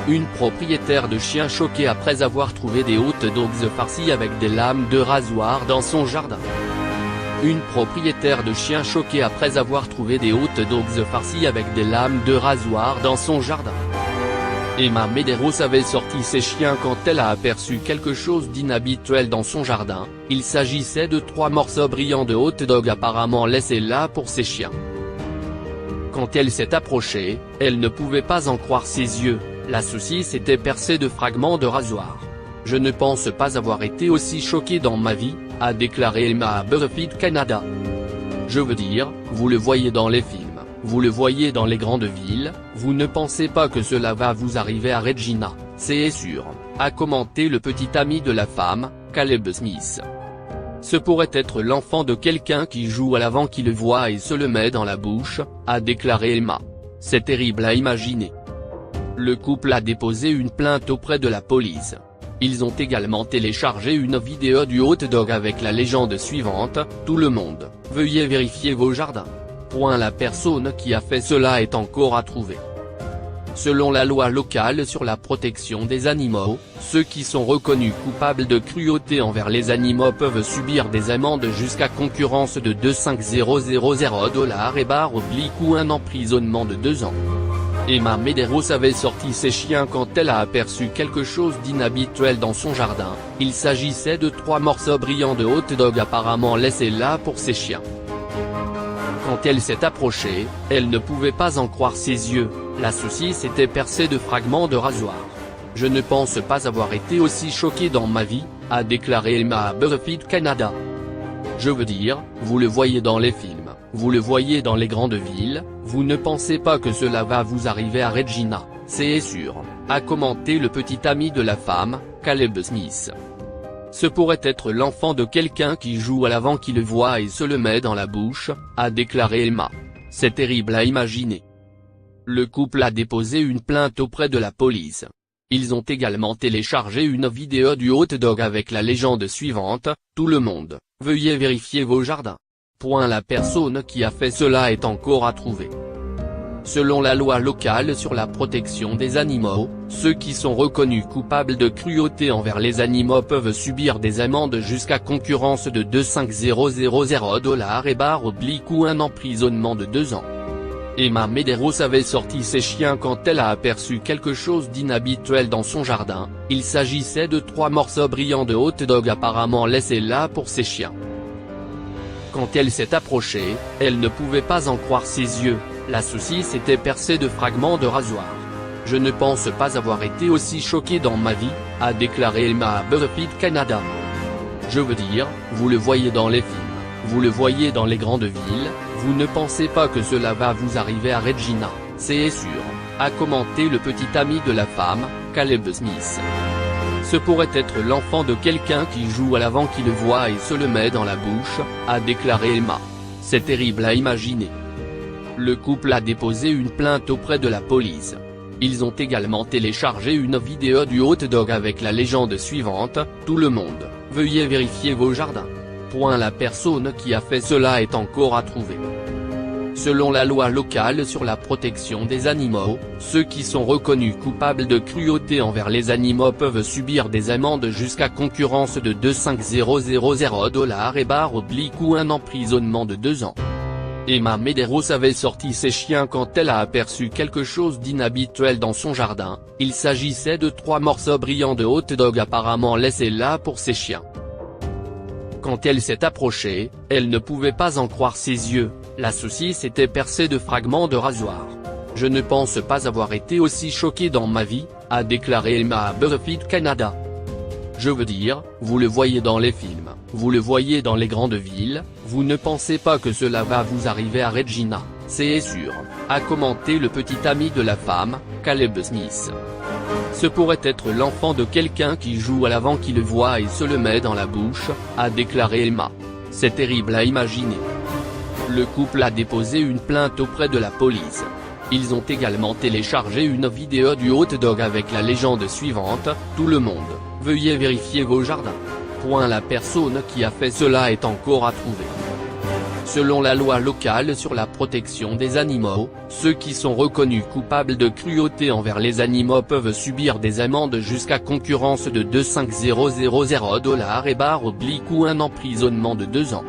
Une propriétaire de chiens choquée après avoir trouvé des hot dogs farcis avec des lames de rasoir dans son jardin. Une propriétaire de chiens choquée après avoir trouvé des hot dogs farcis avec des lames de rasoir dans son jardin. Emma Medeiros avait sorti ses chiens quand elle a aperçu quelque chose d'inhabituel dans son jardin. Il s'agissait de 3 morceaux brillants de hot dog apparemment laissés là pour ses chiens. Quand elle s'est approchée, elle ne pouvait pas en croire ses yeux. La saucisse était percée de fragments de rasoir. « Je ne pense pas avoir été aussi choquée dans ma vie », a déclaré Emma à BuzzFeed Canada. « Je veux dire, vous le voyez dans les films, vous le voyez dans les grandes villes, vous ne pensez pas que cela va vous arriver à Regina, c'est sûr », a commenté le petit ami de la femme, Caleb Smith. Ce pourrait être l'enfant de quelqu'un qui joue à l'avant qui le voit et se le met dans la bouche, a déclaré Emma. C'est terrible à imaginer. Le couple a déposé une plainte auprès de la police. Ils ont également téléchargé une vidéo du hot dog avec la légende suivante, « Tout le monde, veuillez vérifier vos jardins. » La personne qui a fait cela est encore à trouver. Selon la loi locale sur la protection des animaux, ceux qui sont reconnus coupables de cruauté envers les animaux peuvent subir des amendes jusqu'à concurrence de $2500 et ou un emprisonnement de 2 ans. Emma Medeiros avait sorti ses chiens quand elle a aperçu quelque chose d'inhabituel dans son jardin. Il s'agissait de 3 morceaux brillants de hot dog apparemment laissés là pour ses chiens. Quand elle s'est approchée, elle ne pouvait pas en croire ses yeux. La saucisse était percée de fragments de rasoir. « Je ne pense pas avoir été aussi choquée dans ma vie », a déclaré Emma à BuzzFeed Canada. « Je veux dire, vous le voyez dans les films, vous le voyez dans les grandes villes, vous ne pensez pas que cela va vous arriver à Regina, c'est sûr », a commenté le petit ami de la femme, Caleb Smith. Ce pourrait être l'enfant de quelqu'un qui joue à l'avant qui le voit et se le met dans la bouche, a déclaré Emma. C'est terrible à imaginer. Le couple a déposé une plainte auprès de la police. Ils ont également téléchargé une vidéo du hot dog avec la légende suivante, « Tout le monde, veuillez vérifier vos jardins. » La personne qui a fait cela est encore à trouver. Selon la loi locale sur la protection des animaux, ceux qui sont reconnus coupables de cruauté envers les animaux peuvent subir des amendes jusqu'à concurrence de $2500 et ou un emprisonnement de 2 ans. Emma Medeiros avait sorti ses chiens quand elle a aperçu quelque chose d'inhabituel dans son jardin. Il s'agissait de 3 morceaux brillants de hot dog apparemment laissés là pour ses chiens. Quand elle s'est approchée, elle ne pouvait pas en croire ses yeux. La saucisse était percée de fragments de rasoir. « Je ne pense pas avoir été aussi choquée dans ma vie », a déclaré Emma à BuzzFeed Canada. « Je veux dire, vous le voyez dans les films, vous le voyez dans les grandes villes, vous ne pensez pas que cela va vous arriver à Regina, c'est sûr », a commenté le petit ami de la femme, Caleb Smith. Ce pourrait être l'enfant de quelqu'un qui joue à l'avant qui le voit et se le met dans la bouche, a déclaré Emma. C'est terrible à imaginer. Le couple a déposé une plainte auprès de la police. Ils ont également téléchargé une vidéo du hot dog avec la légende suivante, « Tout le monde, veuillez vérifier vos jardins. » La personne qui a fait cela est encore à trouver. Selon la loi locale sur la protection des animaux, ceux qui sont reconnus coupables de cruauté envers les animaux peuvent subir des amendes jusqu'à concurrence de $2500 et ou un emprisonnement de 2 ans. Emma Medeiros avait sorti ses chiens quand elle a aperçu quelque chose d'inhabituel dans son jardin. Il s'agissait de 3 morceaux brillants de hot dog apparemment laissés là pour ses chiens. Quand elle s'est approchée, elle ne pouvait pas en croire ses yeux. La saucisse était percée de fragments de rasoir. « Je ne pense pas avoir été aussi choquée dans ma vie », a déclaré Emma à BuzzFeed Canada. « Je veux dire, vous le voyez dans les films, vous le voyez dans les grandes villes, vous ne pensez pas que cela va vous arriver à Regina, c'est sûr », a commenté le petit ami de la femme, Caleb Smith. Ce pourrait être l'enfant de quelqu'un qui joue à l'avant qui le voit et se le met dans la bouche, a déclaré Emma. C'est terrible à imaginer. Le couple a déposé une plainte auprès de la police. Ils ont également téléchargé une vidéo du hot dog avec la légende suivante, « Tout le monde, veuillez vérifier vos jardins. » La personne qui a fait cela est encore à trouver. Selon la loi locale sur la protection des animaux, ceux qui sont reconnus coupables de cruauté envers les animaux peuvent subir des amendes jusqu'à concurrence de $25000 et / ou un emprisonnement de 2 ans.